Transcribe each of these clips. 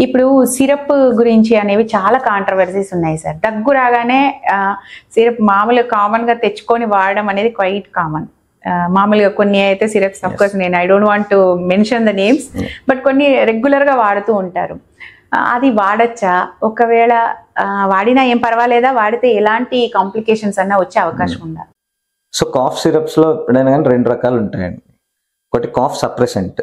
ఇప్పుడు సిరప్ గురించి అనేవి చాలా కాంట్రవర్సీస్ ఉన్నాయి సార్. దగ్గు రాగానే సిరప్ మామూలుగా కామన్ గా తెచ్చుకొని వాడడం అనేది క్వైట్ కామన్. మామూలుగా కొన్ని అయితే సిరప్స్ ఆఫ్ కోర్స్ నేను I don't want to mention the names, but కొన్ని రెగ్యులర్ గా వాడుతూ ఉంటారు. అది వాడచ్చా? ఒకవేళ వాడినా ఏం పర్వాలేదా? వాడితే ఎలాంటి కాంప్లికేషన్స్ అన్నా వచ్చే అవకాశం ఉందా? సో కాఫ్ సిరప్స్ లో ఎప్పుడైనా కానీ 2 రకాలు ఉంటాయండి. ఒకటి కాఫ్ సప్రెసెంట్,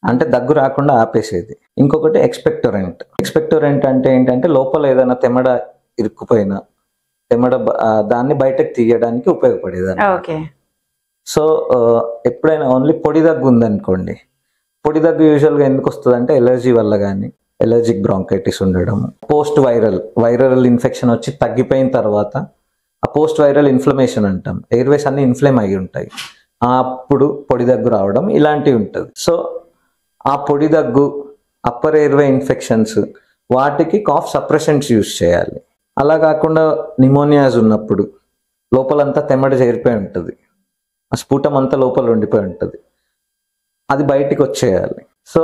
అంటే దగ్గు రాకుండా ఆపేసేది. ఇంకొకటి ఎక్స్పెక్టోరెంట్. ఎక్స్పెక్టోరెంట్ అంటే ఏంటంటే లోపల ఏదైనా తెమ్మడ ఇరుక్కుపోయినా తెమ్మడ దాన్ని బయటకు తీయడానికి ఉపయోగపడేది. ఓకే. సో ఎప్పుడైనా ఓన్లీ పొడి దగ్గు ఉందనుకోండి, పొడి దగ్గు యూజువల్గా ఎందుకు వస్తుంది అంటే ఎలర్జీ వల్ల కానీ, ఎలర్జిక్ బ్రాంకైటిస్ ఉండడం, పోస్ట్ వైరల్ ఇన్ఫెక్షన్ వచ్చి తగ్గిపోయిన తర్వాత ఆ పోస్ట్ వైరల్ ఇన్ఫ్లమేషన్ అంటాం, ఎయిర్వేస్ అన్ని ఇన్ఫ్లేమ్ అయి ఉంటాయి, అప్పుడు పొడి దగ్గు రావడం ఇలాంటివి ఉంటుంది. సో ఆ పొడి దగ్గు, అప్పర్ ఎయిర్వే ఇన్ఫెక్షన్స్, వాటికి కాఫ్ సప్రెసెంట్స్ యూజ్ చేయాలి. అలా కాకుండా నిమోనియాస్ ఉన్నప్పుడు లోపలంతా తెమ్మడి చేరిపోయి ఉంటుంది, ఆ స్ఫుటం అంతా లోపల ఉండిపోయి ఉంటుంది, అది బయటికి వచ్చేయాలి. సో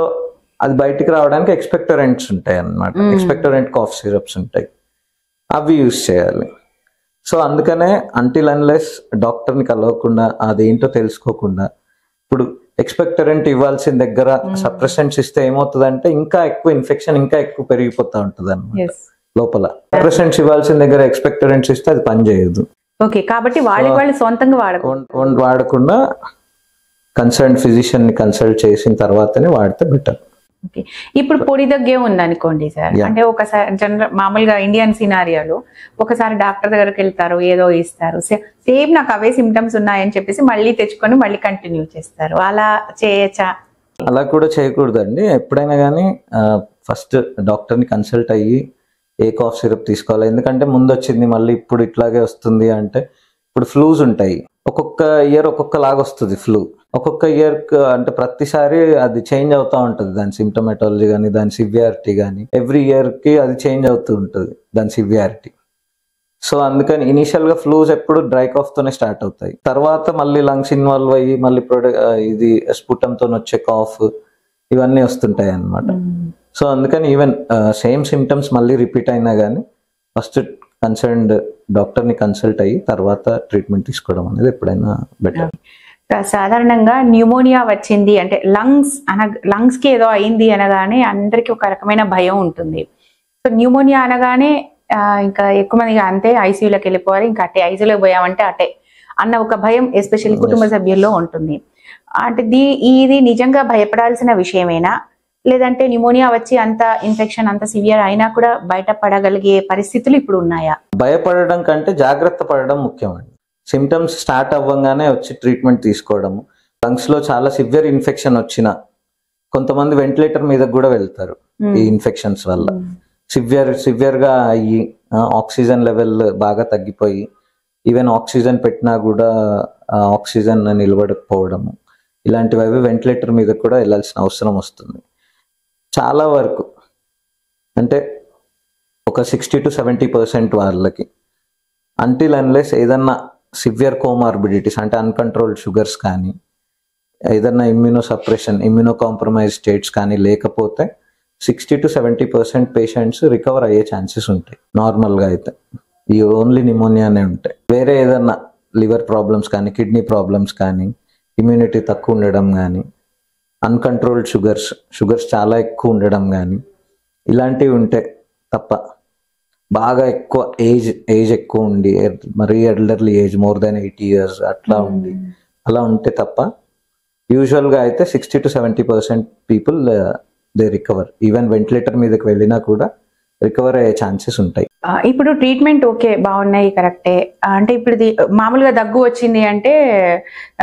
అది బయటికి రావడానికి ఎక్స్పెక్టోరెంట్స్ ఉంటాయి అన్నమాట. ఎక్స్పెక్టోరెంట్ కాఫ్ సిరప్స్ ఉంటాయి, అవి యూజ్ చేయాలి. సో అందుకనే అంటిల్ అన్లెస్ డాక్టర్ని కలవకుండా అదేంటో తెలుసుకోకుండా, ఇప్పుడు ఎక్స్పెక్టరెంట్ ఇవ్వాల్సిన దగ్గర సప్రెసెంట్స్ ఇస్తే ఏమవుతుందంటే ఇంకా ఎక్కువ ఇన్ఫెక్షన్ ఇంకా ఎక్కువ పెరిగిపోతూ ఉంటుంది అన్నమాట లోపల. సప్రెసెంట్స్ ఇవ్వాల్సిన దగ్గర ఎక్స్పెక్టరెంట్స్ ఇస్తే అది పనిచేయదు. ఓకే, కాబట్టి వాళ్ళు సొంతంగా వాడకుండా కన్సర్న్ ఫిజిషియన్ ని కన్సల్ట్ చేసిన తర్వాతనే వాడితే బెటర్. ఇప్పుడు పొడి దగ్గే ఉందనుకోండి సార్, అంటే ఒకసారి జనరల్ మామూలుగా ఇండియన్ సినారియోలో ఒకసారి డాక్టర్ దగ్గరికి వెళ్తారు, ఏదో ఇస్తారు, సేమ్ నాకు అవే సిమ్టమ్స్ ఉన్నాయని చెప్పేసి మళ్ళీ తెచ్చుకొని మళ్ళీ కంటిన్యూ చేస్తారు. అలా చేయొచ్చా? అలా కూడా చేయకూడదండి. ఎప్పుడైనా కానీ ఫస్ట్ డాక్టర్ని కన్సల్ట్ అయ్యి ఏ కాఫ్ సిరప్ తీసుకోవాలి. ఎందుకంటే ముందు వచ్చింది మళ్ళీ ఇప్పుడు ఇట్లాగే వస్తుంది అంటే, ఇప్పుడు ఫ్లూస్ ఉంటాయి, ఒక్కొక్క ఇయర్ ఒక్కొక్క లాగా వస్తుంది ఫ్లూ. ఒక్కొక్క ఇయర్ అంటే ప్రతిసారి అది చేంజ్ అవుతూ ఉంటుంది, దాని సిమ్టమాటాలజీ కానీ దాని సివియారిటీ కానీ ఎవ్రీ ఇయర్ కి అది చేంజ్ అవుతూ ఉంటుంది దాని సివియారిటీ. సో అందుకని ఇనిషియల్ గా ఫ్లూస్ ఎప్పుడు డ్రై కాఫ్ తోనే స్టార్ట్ అవుతాయి, తర్వాత మళ్ళీ లంగ్స్ ఇన్వాల్వ్ అయ్యి మళ్ళీ ఇది స్ఫుటంతో వచ్చే కాఫ్ ఇవన్నీ వస్తుంటాయి అన్నమాట. సో అందుకని ఈవెన్ సేమ్ సిమ్టమ్స్ మళ్ళీ రిపీట్ అయినా కానీ ఫస్ట్ కన్సర్న్డ్ డాక్టర్ని కన్సల్ట్ అయ్యి తర్వాత ట్రీట్మెంట్ తీసుకోవడం అనేది ఎప్పుడైనా బెటర్. సాధారణంగా న్యూమోనియా వచ్చింది అంటే లంగ్స్ కి ఏదో అయింది అనగానే అందరికి ఒక రకమైన భయం ఉంటుంది. సో న్యూమోనియా అనగానే ఇంకా ఎక్కువ మందిగా అంతే ఐసీయూలోకి వెళ్ళిపోవాలి, ఇంకా అటే ఐసీయూలోకి పోయామంటే అటే అన్న ఒక భయం ఎస్పెషల్లీ కుటుంబ సభ్యుల్లో ఉంటుంది. అంటే ఇది నిజంగా భయపడాల్సిన విషయమేనా, లేదంటే న్యూమోనియా వచ్చి అంత ఇన్ఫెక్షన్ అంత సివియర్ అయినా కూడా బయటపడగలిగే పరిస్థితులు ఇప్పుడు ఉన్నాయా? భయపడడం కంటే జాగ్రత్త పడడం ముఖ్యమండి. సిమ్టమ్స్ స్టార్ట్ అవ్వగానే వచ్చి ట్రీట్మెంట్ తీసుకోవడము. లంగ్స్ లో చాలా సివియర్ ఇన్ఫెక్షన్ వచ్చిన కొంతమంది వెంటిలేటర్ మీద కూడా వెళ్తారు ఈ ఇన్ఫెక్షన్స్ వల్ల. సివియర్ గా అయ్యి ఆక్సిజన్ లెవెల్ బాగా తగ్గిపోయి ఈవెన్ ఆక్సిజన్ పెట్టినా కూడా ఆక్సిజన్ నిలబడకపోవడము, ఇలాంటివి వెంటిలేటర్ మీద కూడా వెళ్ళాల్సిన అవసరం వస్తుంది. చాలా వరకు అంటే ఒక 60 to 70% వాళ్ళకి అంటిల్ అన్లెస్ ఏదన్నా సివియర్ కోమార్బిడిటీస్ అంటే అన్కంట్రోల్డ్ షుగర్స్ కానీ ఏదన్నా immuno suppression immuno compromise states కానీ లేకపోతే 60 to 70% పేషెంట్స్ రికవర్ అయ్యే ఛాన్సెస్ ఉంటాయి. నార్మల్గా అయితే ఈ ఓన్లీ నిమోనియానే ఉంటాయి. వేరే ఏదన్నా లివర్ ప్రాబ్లమ్స్ కానీ కిడ్నీ ప్రాబ్లమ్స్ కానీ ఇమ్యూనిటీ తక్కువ ఉండడం కానీ అన్కంట్రోల్డ్ షుగర్స్ చాలా ఎక్కువ ఉండడం కానీ ఇలాంటివి ఉంటే తప్ప, బాగా ఎక్కువ ఏజ్ ఎక్కువ ఉండి మరీ elderly age more than 80 years అలా ఉంటే తప్ప యూజువల్గా అయితే 60 to 70% people they recover. Even ventilator మీదకి వెళ్ళినా కూడా రికవర్ అయ్యే ఛాన్సెస్ ఉంటాయి. ఇప్పుడు ట్రీట్మెంట్ ఓకే బాగున్నాయి కరెక్టే, అంటే ఇప్పుడు మామూలుగా దగ్గు వచ్చింది అంటే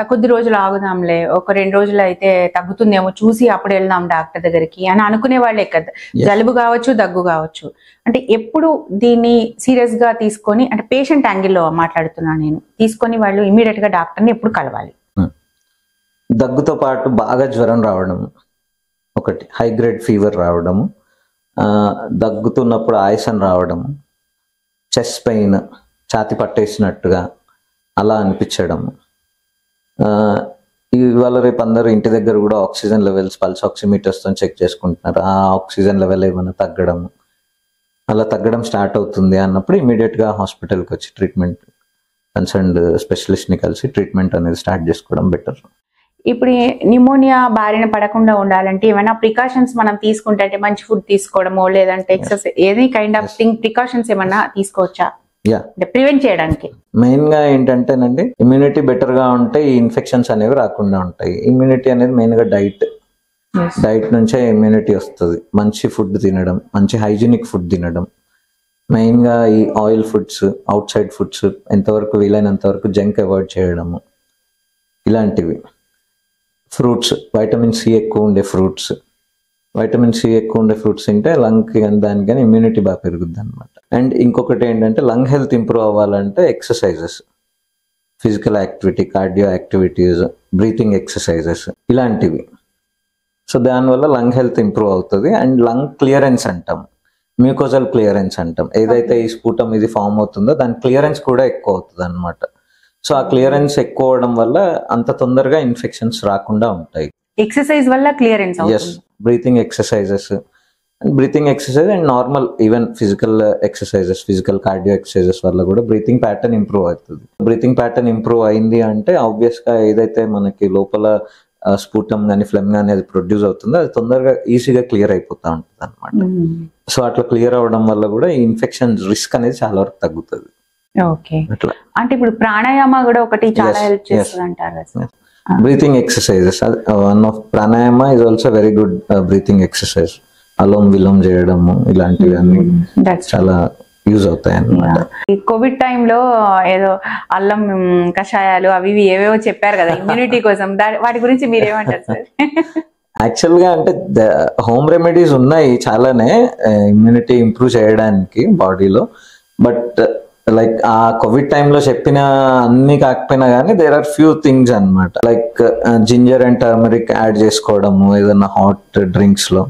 కొద్ది రోజులు ఆగుదాంలే, ఒక 2 రోజులు అయితే తగ్గుతుందేమో చూసి అప్పుడు వెళ్దాం డాక్టర్ దగ్గరికి అని అనుకునే వాళ్ళే కదా. జలుబు కావచ్చు దగ్గు కావచ్చు, అంటే ఎప్పుడు దీన్ని సీరియస్ గా తీసుకొని అంటే పేషెంట్ యాంగిల్లో మాట్లాడుతున్నాను నేను, తీసుకొని వాళ్ళు ఇమీడియట్ గా డాక్టర్ని ఎప్పుడు కలవాలి? దగ్గుతో పాటు బాగా జ్వరం రావడం ఒకటి, హై గ్రేడ్ ఫీవర్ రావడము, దగ్గుతున్నప్పుడు ఆయాసం రావడము, చెస్ట్ పెయిన్ ఛాతి పట్టేసినట్టుగా అలా అనిపించడము, ఇవాళ రేపు అందరూ ఇంటి దగ్గర కూడా ఆక్సిజన్ లెవెల్స్ పల్స్ ఆక్సిమీటర్స్ తో చెక్ చేసుకుంటున్నారు. ఆ ఆక్సిజన్ లెవెల్ ఏమైనా తగ్గడం, అలా తగ్గడం స్టార్ట్ అవుతుంది అన్నప్పుడు ఇమీడియట్ గా హాస్పిటల్కి వచ్చి ట్రీట్మెంట్ కన్సర్న్డ్ స్పెషలిస్ట్ ని కలిసి ట్రీట్మెంట్ అనేది స్టార్ట్ చేసుకోవడం బెటర్. ఇప్పుడు న్యూమోనియా బారిన పడకుండా ఉండాలంటే ఏమైనా ప్రికాషన్స్ మనం తీసుకుంటే, అంటే మంచి ఫుడ్ తీసుకోవడమో లేదంటే exercise any kind of thing precautions ఏమన్నా తీసుకోవచ్చా అంటే ప్రివెంట్ చేయడానికి? మెయిన్ గా ఏంటంటేనండి, ఇమ్యూనిటీ బెటర్ గా ఉంటే ఈ ఇన్ఫెక్షన్స్ అనేవి రాకుండా ఉంటాయి. ఇమ్యూనిటీ అనేది మెయిన్ గా డైట్ నుంచే ఇమ్యూనిటీ వస్తుంది. మంచి ఫుడ్ తినడం, మంచి హైజీనిక్ ఫుడ్ తినడం, మెయిన్ గా ఈ oil foods, out side foods ఎంతవరకు వీలైనంత వరకు జంక్ అవాయిడ్ చేయడము, ఇలాంటివి. ఫ్రూట్స్, వైటమిన్ సి ఎక్కువ ఉండే ఫ్రూట్స్, తింటే లంగ్కి కానీ దానికి కానీ ఇమ్యూనిటీ బాగా పెరుగుద్ది అనమాట. అండ్ ఇంకొకటి ఏంటంటే లంగ్ హెల్త్ ఇంప్రూవ్ అవ్వాలంటే exercises, physical activity, cardio activities, breathing exercises ఇలాంటివి. సో దానివల్ల లంగ్ హెల్త్ ఇంప్రూవ్ అవుతుంది. అండ్ లంగ్ క్లియరెన్స్ అంటాం, మ్యూకోజల్ క్లియరెన్స్ అంటాం. ఏదైతే ఈ స్ఫూటం ఇది ఫామ్ అవుతుందో దాని క్లియరెన్స్ కూడా ఎక్కువ అవుతుంది అనమాట. సో ఆ క్లియరెన్స్ ఎక్కువ అవడం వల్ల అంత తొందరగా ఇన్ఫెక్షన్స్ రాకుండా ఉంటాయి. ఎక్సర్సైజ్ వల్ల క్లియరెన్స్ అవుతుంది. Breathing exercises and normal even physical exercises, physical cardio exercises వల్ల కూడా బ్రీతింగ్ ప్యాటర్న్ ఇంప్రూవ్ అవుతుంది. బ్రీతింగ్ ప్యాటర్న్ ఇంప్రూవ్ అయింది అంటే ఆబ్వియస్ గా ఏదైతే మనకి లోపల స్ఫూటం కానీ ఫ్లెమ్ కానీ అది ప్రొడ్యూస్ అవుతుందో అది తొందరగా ఈజీగా క్లియర్ అయిపోతూ ఉంటుంది అనమాట. సో అట్లా క్లియర్ అవడం వల్ల కూడా ఈ ఇన్ఫెక్షన్ రిస్క్ అనేది చాలా వరకు తగ్గుతుంది. ఓకే, అంటే ఇప్పుడు ప్రాణాయామ కూడా ఒకటి చాలా హెల్ప్ చేస్తుంది అంటారు. Breathing exercises, one of pranayama is also very good breathing exercise. Anulom Vilom చేయడము ఇలాంటివి అన్ని చాలా యూజ్ అవుతాయి అన్నమాట. ఈ కోవిడ్ టైంలో ఏదో అల్లం కషాయాలు అవి ఏవేవో చెప్పారు కదా ఇమ్యూనిటీ కోసం, వాటి గురించి మీరేమంటారు సార్? యాక్చువల్ గా అంటే హోమ్ రెమెడీస్ ఉన్నాయి చాలానే ఇమ్యూనిటీ ఇంప్రూవ్ చేయడానికి బాడీలో. బట్ లైక్ ఆ కోవిడ్ టైంలో చెప్పిన అన్ని కాకపోయినా కానీ దేర్ ఆర్ ఫ్యూ థింగ్స్ అన్నమాట. Like ginger and turmeric add చేసుకోవడము ఏదైనా హాట్ డ్రింక్స్ లో,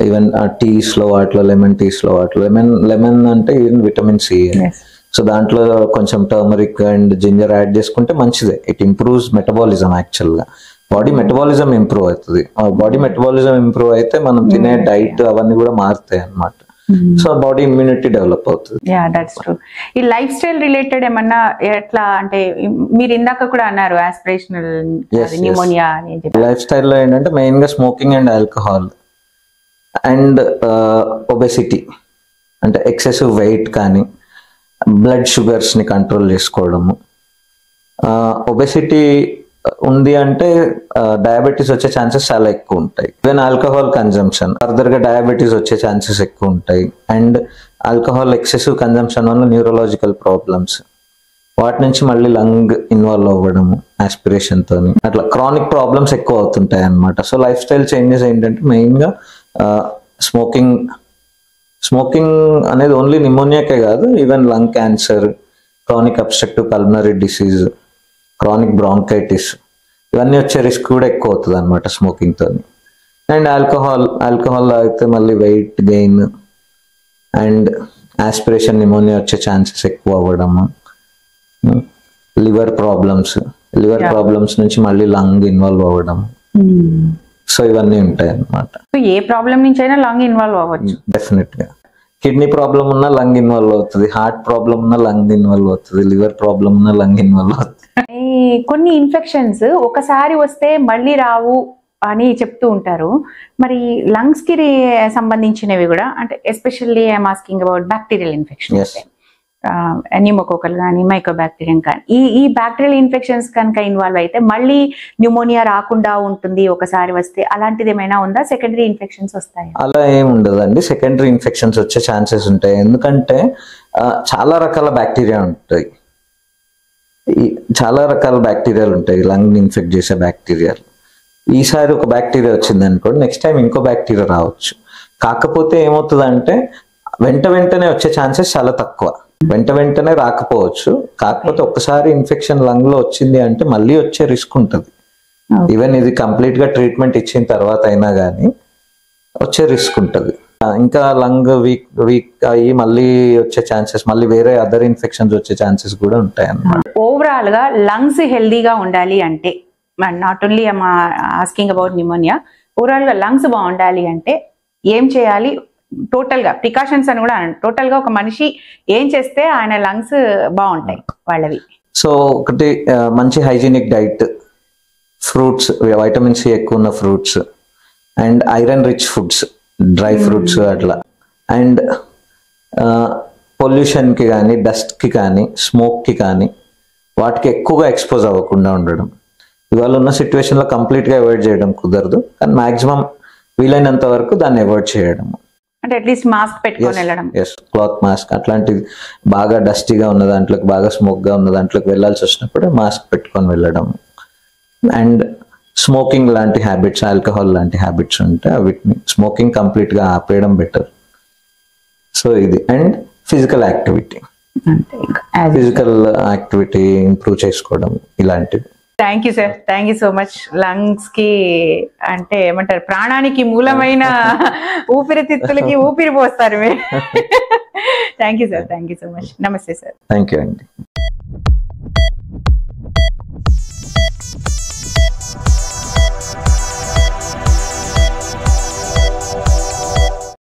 ఈవెన్ టీస్ లో, వాటిలో లెమన్ టీస్ లో, వాటిలో లెమన్ అంటే ఈవెన్ విటమిన్ సి. సో దాంట్లో కొంచెం టర్మరిక్ అండ్ జింజర్ యాడ్ చేసుకుంటే మంచిదే. It improves metabolism. యాక్చువల్ గా బాడీ మెటబాలిజం ఇంప్రూవ్ అవుతుంది. బాడీ మెటబాలిజం ఇంప్రూవ్ అయితే మనం తినే డైట్ అవన్నీ కూడా మారుతాయి అన్నమాట. సో బాడీ ఇమ్యూనిటీ డెవలప్ అవుతుంది. That's true. ఈ లైఫ్ స్టైల్ రిలేటెడ్ ఏమన్నా ఎట్లా అంటే మీరు ఇందాక కూడా అన్నారు ఆస్పిరేషనల్ న్యూమోనియా అని చెప్పి. లైఫ్ స్టైల్లో ఏంటంటే మెయిన్ గా smoking and alcohol and obesity అంటే ఎక్సెసివ్ వెయిట్ కానీ, బ్లడ్ షుగర్స్ ని కంట్రోల్ చేసుకోవడము. ఒబెసిటీ ఉంది అంటే డయాబెటీస్ వచ్చే ఛాన్సెస్ చాలా ఎక్కువ ఉంటాయి. ఈవెన్ ఆల్కహాల్ కన్జంప్షన్ ఫర్దర్ గా డయాబెటీస్ వచ్చే ఛాన్సెస్ ఎక్కువ ఉంటాయి. అండ్ ఆల్కహాల్ ఎక్సెసివ్ కన్జంప్షన్ వల్ల న్యూరలాజికల్ ప్రాబ్లమ్స్, వాటి నుంచి మళ్ళీ లంగ్ ఇన్వాల్వ్ అవ్వడము ఆస్పిరేషన్ తోని, అట్లా క్రానిక్ ప్రాబ్లమ్స్ ఎక్కువ అవుతుంటాయి అన్నమాట. సో లైఫ్ స్టైల్ చేంజెస్ ఏంటంటే మెయిన్ గా స్మోకింగ్ అనేది ఓన్లీ నిమోనియాకే కాదు, even lung cancer, chronic obstructive pulmonary disease, chronic bronchitis ఇవన్నీ వచ్చే రిస్క్ కూడా ఎక్కువ అవుతుంది అనమాట స్మోకింగ్ తోని. అండ్ ఆల్కహాల్ అయితే మళ్ళీ weight gain and aspiration pneumonia వచ్చే ఛాన్సెస్ ఎక్కువ అవ్వడము, లివర్ ప్రాబ్లమ్స్ నుంచి మళ్ళీ లంగ్ ఇన్వాల్వ్ అవ్వడం. సో ఇవన్నీ ఉంటాయి అన్నమాట. ఏ ప్రాబ్లం నుంచి అయినా లంగ్ ఇన్వాల్వ్ అవ్వచ్చు. డెఫినెట్ గా కిడ్నీ ప్రాబ్లం ఉన్నా లంగ్ ఇన్వాల్వ్ అవుతుంది, హార్ట్ ప్రాబ్లం ఉన్నా లంగ్ ఇన్వాల్వ్ అవుతుంది, లివర్ ప్రాబ్లం ఉన్నా లంగ్ ఇన్వాల్వ్ అవుతుంది. కొన్ని ఇన్ఫెక్షన్స్ ఒకసారి వస్తే మళ్ళీ రావు అని చెప్తూ ఉంటారు. మరి లంగ్స్ కి సంబంధించినవి కూడా అంటే especially I'm asking about bacterial infection, pneumococcal కానీ మైకోబాక్టీరియం కానీ ఈ బ్యాక్టీరియల్ ఇన్ఫెక్షన్స్ కనుక ఇన్వాల్వ్ అయితే మళ్ళీ న్యూమోనియా రాకుండా ఉంటుంది ఒకసారి వస్తే, అలాంటిది ఏమైనా ఉందా? సెకండరీ ఇన్ఫెక్షన్స్ వస్తాయి? అలా ఏమి ఉండదండి. సెకండరీ ఇన్ఫెక్షన్స్ వచ్చే ఛాన్సెస్ ఉంటాయి. ఎందుకంటే చాలా రకాల బ్యాక్టీరియా ఉంటాయి, లంగ్ ఇన్ఫెక్ట్ చేసే బ్యాక్టీరియాలు. ఈసారి ఒక బ్యాక్టీరియా వచ్చింది అనుకోండి, నెక్స్ట్ టైం ఇంకో బ్యాక్టీరియా రావచ్చు. కాకపోతే ఏమవుతుందంటే వెంటనే వచ్చే ఛాన్సెస్ చాలా తక్కువ, వెంటనే రాకపోవచ్చు. కాకపోతే ఒక్కసారి ఇన్ఫెక్షన్ లంగ్ లో వచ్చింది అంటే మళ్ళీ వచ్చే రిస్క్ ఉంటుంది. ఈవెన్ ఇది కంప్లీట్ గా ట్రీట్మెంట్ ఇచ్చిన తర్వాత అయినా కానీ వచ్చే రిస్క్ ఉంటుంది. ఇంకా లంగ్ వీక్ అయ్యి మళ్ళీ వచ్చే ఛాన్సెస్, మళ్ళీ వేరే అదర్ ఇన్ఫెక్షన్స్ వచ్చే ఛాన్సెస్ కూడా ఉంటాయి అన్నమాట. ఓవరాల్ గా లంగ్స్ హెల్దీగా ఉండాలి అంటే not only I'm asking about pneumonia, overall గా లంగ్స్ బాగుండాలి అంటే ఏం చేయాలి? టోటల్ గా ప్రికాషన్స్ అని కూడా టోటల్ గా ఒక మనిషి ఏం చేస్తే ఆయన లంగ్స్ బాగుంటాయి వాళ్ళవి? సో ఒకటి మంచి hygienic diet, fruits, vitamin C ఎక్కువ ఉన్న fruits, and iron rich foods, dry fruits అట్లా, అండ్ పొల్యూషన్కి కానీ, డస్ట్కి కానీ, స్మోక్కి కానీ వాటికి ఎక్కువగా ఎక్స్పోజ్ అవ్వకుండా ఉండడం. ఇవాళ ఉన్న సిచ్యువేషన్లో కంప్లీట్గా అవాయిడ్ చేయడం కుదరదు, కానీ మాక్సిమం వీలైనంత వరకు దాన్ని అవాయిడ్ చేయడం. అంటే అట్లీస్ట్ మాస్క్ పెట్టుకొని వెళ్ళడం. ఎస్, క్లాత్ మాస్క్, అట్లాంటిది బాగా డస్టీగా ఉన్న దాంట్లోకి, బాగా స్మోక్గా ఉన్న దాంట్లోకి వెళ్ళాల్సి వచ్చినప్పుడు మాస్క్ పెట్టుకొని వెళ్ళడం. అండ్ స్మోకింగ్ లాంటి హ్యాబిట్స్, ఆల్కహాల్ లాంటి హ్యాబిట్స్ ఉంటే వీటిని స్మోకింగ్ కంప్లీట్గా ఆపేయడం బెటర్. సో ఇది. And physical activity, physical activity improve చేసుకోవడం ఇలాంటివి. Thank you sir, thank you so much. Lungs కి అంటే ఏమంటారు, ప్రాణానికి మూలమైన ఊపిరితిత్తులకి ఊపిరి పోస్తారు మీరు. Thank you sir, thank you so much. నమస్తే సార్. థ్యాంక్ యూ అండి.